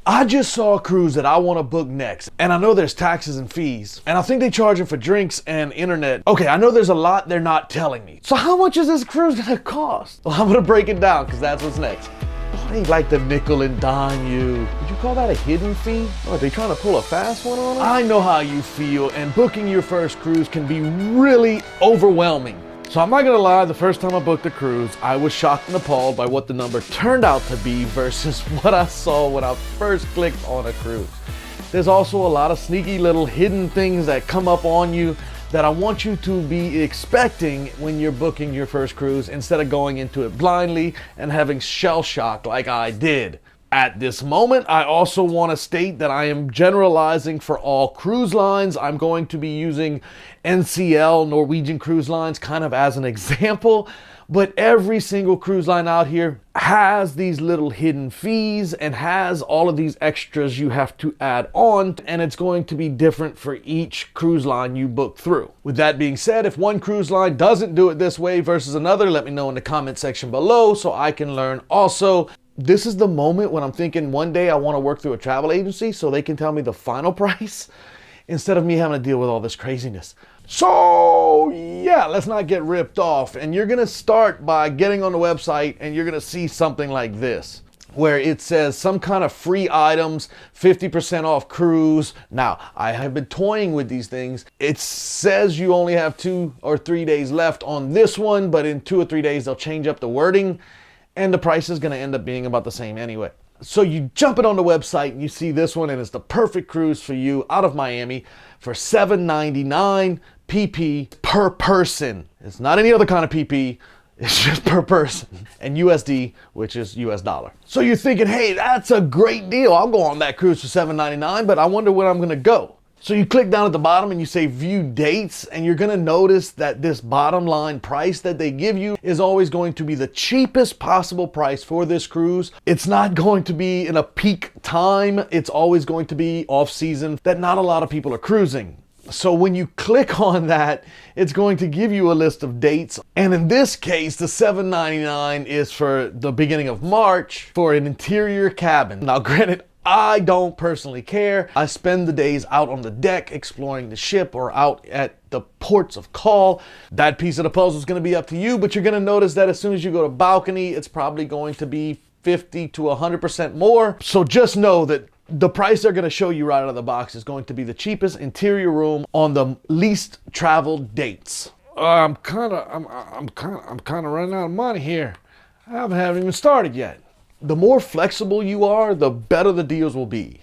I just saw a cruise that I want to book next, and I know there's taxes and fees, and I think they charge it for drinks and internet. Okay, I know there's a lot they're not telling me. So how much is this cruise gonna cost? Well, I'm gonna break it down because that's what's next. Oh, they like to nickel and dime you. Would you call that a hidden fee? Oh, are they trying to pull a fast one on us? I know how you feel, and booking your first cruise can be really overwhelming. So I'm not gonna lie, the first time I booked a cruise, I was shocked and appalled by what the number turned out to be versus what I saw when I first clicked on a cruise. There's also a lot of sneaky little hidden things that come up on you that I want you to be expecting when you're booking your first cruise instead of going into it blindly and having shell shock like I did. At this moment, I also want to state that I am generalizing for all cruise lines. I'm going to be using NCL, Norwegian Cruise Lines, kind of as an example, but every single cruise line out here has these little hidden fees and has all of these extras you have to add on, and it's going to be different for each cruise line you book through. With that being said, if one cruise line doesn't do it this way versus another, let me know in the comment section below so I can learn also. This is the moment when I'm thinking one day I want to work through a travel agency so they can tell me the final price instead of me having to deal with all this craziness. So yeah, let's not get ripped off. And you're going to start by getting on the website and you're going to see something like this, where it says some kind of free items, 50% off cruise. Now, I have been toying with these things. It says you only have 2 or 3 days left on this one, but in 2 or 3 days, they'll change up the wording and the price is gonna end up being about the same anyway. So you jump it on the website and you see this one and it's the perfect cruise for you out of Miami for $7.99 PP per person. It's not any other kind of PP. It's just per person, and USD, which is US dollar. So you're thinking, hey, that's a great deal. I'll go on that cruise for $7.99, but I wonder when I'm gonna go. So you click down at the bottom and you say view dates, and you're gonna notice that this bottom line price that they give you is always going to be the cheapest possible price for this cruise. It's not going to be in a peak time. It's always going to be off season that not a lot of people are cruising. So when you click on that, it's going to give you a list of dates. And in this case, the $7.99 is for the beginning of March for an interior cabin. Now granted, I don't personally care. I spend the days out on the deck exploring the ship or out at the ports of call. That piece of the puzzle is going to be up to you, but you're going to notice that as soon as you go to balcony, it's probably going to be 50 to 100% more. So just know that the price they're going to show you right out of the box is going to be the cheapest interior room on the least traveled dates. I'm kind of running out of money here. I haven't even started yet. The more flexible you are, the better the deals will be.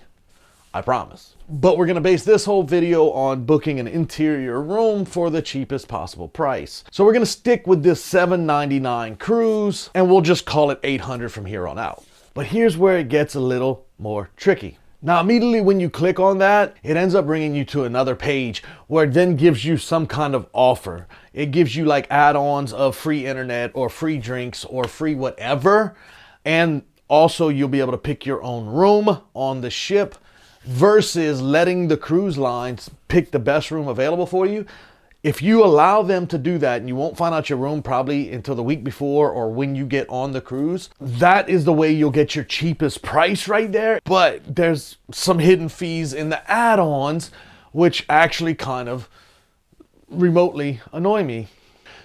I promise. But we're gonna base this whole video on booking an interior room for the cheapest possible price. So we're gonna stick with this $7.99 cruise and we'll just call it $800 from here on out. But here's where it gets a little more tricky. Now immediately when you click on that, it ends up bringing you to another page where it then gives you some kind of offer. It gives you like add-ons of free internet or free drinks or free whatever. And also, you'll be able to pick your own room on the ship versus letting the cruise lines pick the best room available for you. If you allow them to do that, and you won't find out your room probably until the week before or when you get on the cruise, that is the way you'll get your cheapest price right there. But there's some hidden fees in the add-ons, which actually kind of remotely annoy me.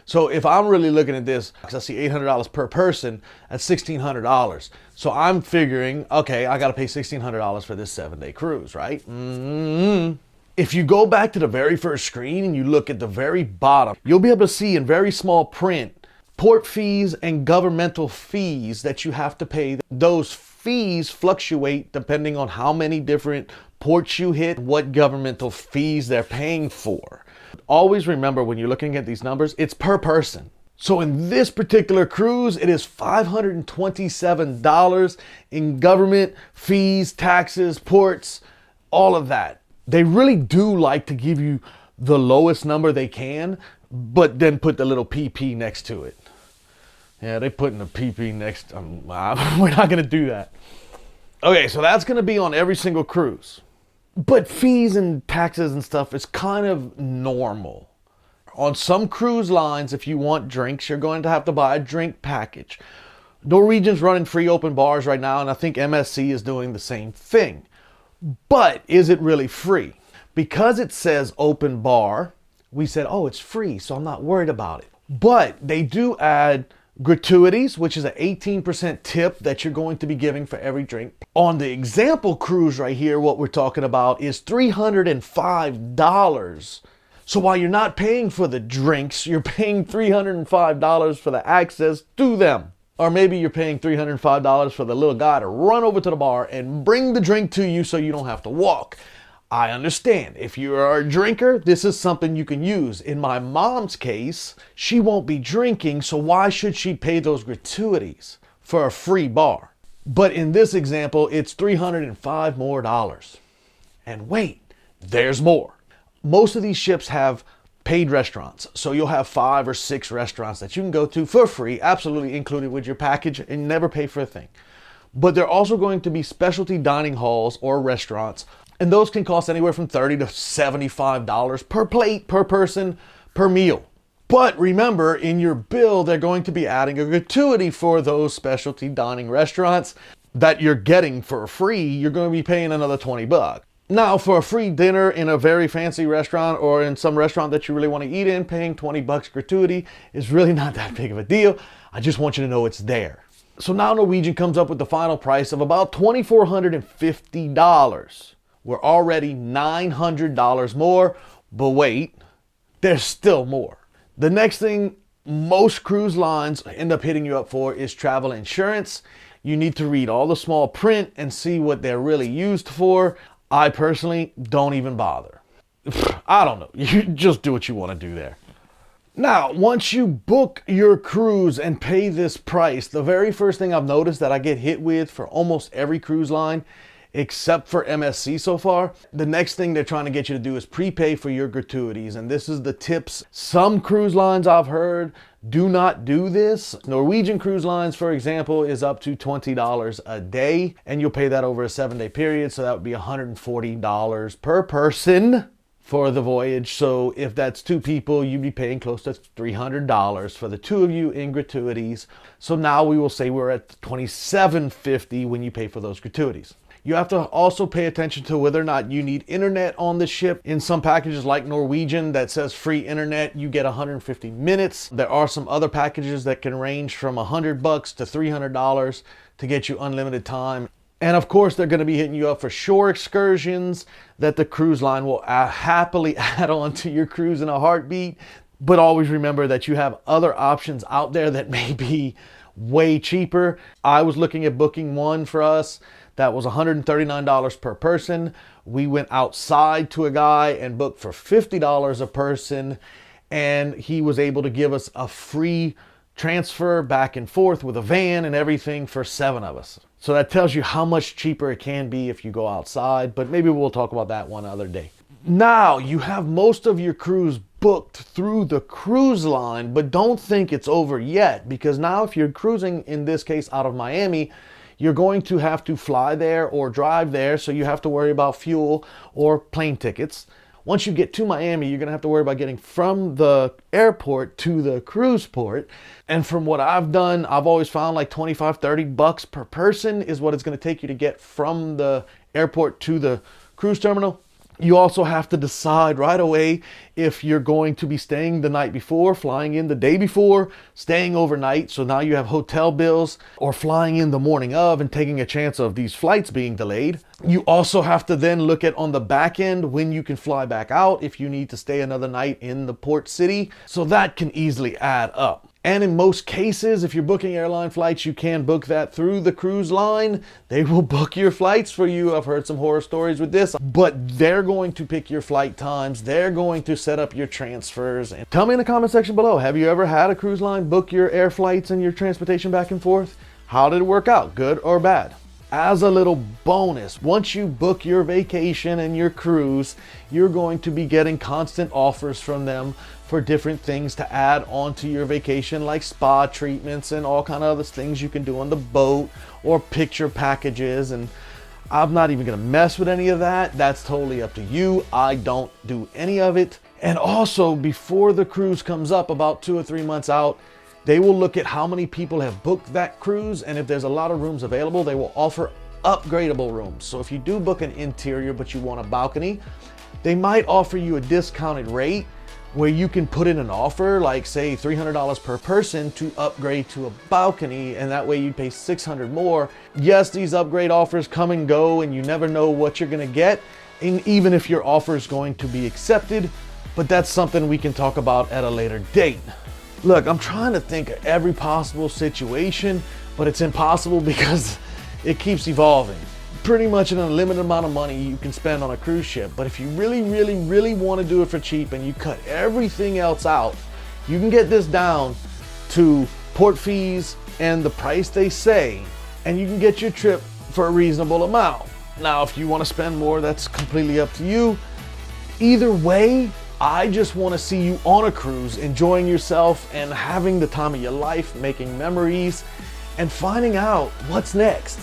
So if I'm really looking at this, because I see $800 per person, that's $1,600. So I'm figuring, okay, I got to pay $1,600 for this 7-day cruise, right? If you go back to the very first screen and you look at the very bottom, you'll be able to see in very small print, port fees and governmental fees that you have to pay. Those fees fluctuate depending on how many different ports you hit, what governmental fees they're paying for. Always remember when you're looking at these numbers, it's per person. So in this particular cruise, it is $527 in government fees, taxes, ports, all of that. They really do like to give you the lowest number they can, but then put the little PP next to it. Yeah, they put in the PP next. We're not going to do that. Okay, so that's going to be on every single cruise. But fees and taxes and stuff is kind of normal. On some cruise lines, if you want drinks, you're going to have to buy a drink package. Norwegian's running free open bars right now, and I think MSC is doing the same thing. But is it really free? Because it says open bar, we said, oh, it's free, so I'm not worried about it. But they do add gratuities, which is an 18% tip that you're going to be giving for every drink. On the example cruise right here, what we're talking about is $305. So while you're not paying for the drinks, you're paying $305 for the access to them. Or maybe you're paying $305 for the little guy to run over to the bar and bring the drink to you so you don't have to walk. I understand. If you are a drinker, this is something you can use. In my mom's case, she won't be drinking, so why should she pay those gratuities for a free bar? But in this example, it's $305 more. And wait, there's more. Most of these ships have paid restaurants. So you'll have 5 or 6 restaurants that you can go to for free, absolutely included with your package, and never pay for a thing. But they're also going to be specialty dining halls or restaurants, and those can cost anywhere from $30 to $75 per plate, per person, per meal. But remember, in your bill, they're going to be adding a gratuity for those specialty dining restaurants that you're getting for free. You're going to be paying another $20. Now, for a free dinner in a very fancy restaurant or in some restaurant that you really want to eat in, paying $20 gratuity is really not that big of a deal. I just want you to know it's there. So now Norwegian comes up with the final price of about $2,450. We're already $900 more, but wait, there's still more. The next thing most cruise lines end up hitting you up for is travel insurance. You need to read all the small print and see what they're really used for. I personally don't even bother. I don't know. You just do what you want to do there. Now, once you book your cruise and pay this price, the very first thing I've noticed that I get hit with for almost every cruise line, except for MSC so far, the next thing they're trying to get you to do is prepay for your gratuities. And this is the tips. Some cruise lines I've heard do not do this. Norwegian Cruise Lines, for example, is up to $20 a day, and you'll pay that over a 7-day period. So that would be $140 per person for the voyage. So if that's 2 people, you'd be paying close to $300 for the 2 of you in gratuities. So now we will say we're at $27.50 when you pay for those gratuities. You have to also pay attention to whether or not you need internet on the ship. In some packages like Norwegian that says free internet, you get 150 minutes. There are some other packages that can range from $100 to $300 to get you unlimited time. And of course, they're going to be hitting you up for shore excursions that the cruise line will happily add on to your cruise in a heartbeat. But always remember that you have other options out there that may be way cheaper. I was looking at booking one for us that was $139 per person. We went outside to a guy and booked for $50 a person, and he was able to give us a free transfer back and forth with a van and everything for 7 of us. So that tells you how much cheaper it can be if you go outside, but maybe we'll talk about that one other day. Now you have most of your cruise booked through the cruise line, but don't think it's over yet, because now if you're cruising, in this case out of Miami, you're going to have to fly there or drive there, so you have to worry about fuel or plane tickets. Once you get to Miami, you're going to have to worry about getting from the airport to the cruise port. And from what I've done, I've always found like $25-30 per person is what it's going to take you to get from the airport to the cruise terminal. You also have to decide right away if you're going to be staying the night before, flying in the day before, staying overnight. So now you have hotel bills, or flying in the morning of and taking a chance of these flights being delayed. You also have to then look at on the back end when you can fly back out if you need to stay another night in the port city. So that can easily add up. And in most cases, if you're booking airline flights, you can book that through the cruise line. They will book your flights for you. I've heard some horror stories with this, but they're going to pick your flight times. They're going to set up your transfers. And tell me in the comment section below, have you ever had a cruise line book your air flights and your transportation back and forth? How did it work out, good or bad? As a little bonus, once you book your vacation and your cruise, you're going to be getting constant offers from them for different things to add on to your vacation, like spa treatments and all kind of other things you can do on the boat, or picture packages. And I'm not even gonna mess with any of that. That's totally up to you. I don't do any of it. And also, before the cruise comes up about 2 or 3 months out, They will look at how many people have booked that cruise, and if there's a lot of rooms available, they will offer upgradable rooms. So if you do book an interior but you want a balcony, they might offer you a discounted rate where you can put in an offer like say $300 per person to upgrade to a balcony, and that way you'd pay $600 more. Yes, these upgrade offers come and go and you never know what you're gonna get, and even if your offer is going to be accepted, but that's something we can talk about at a later date. Look, I'm trying to think of every possible situation, but it's impossible because it keeps evolving. Pretty much an unlimited amount of money you can spend on a cruise ship, but if you really want to do it for cheap and you cut everything else out, you can get this down to port fees and the price they say, and you can get your trip for a reasonable amount. Now, if you want to spend more, that's completely up to you. Either way, I just want to see you on a cruise, enjoying yourself and having the time of your life, making memories and finding out what's next.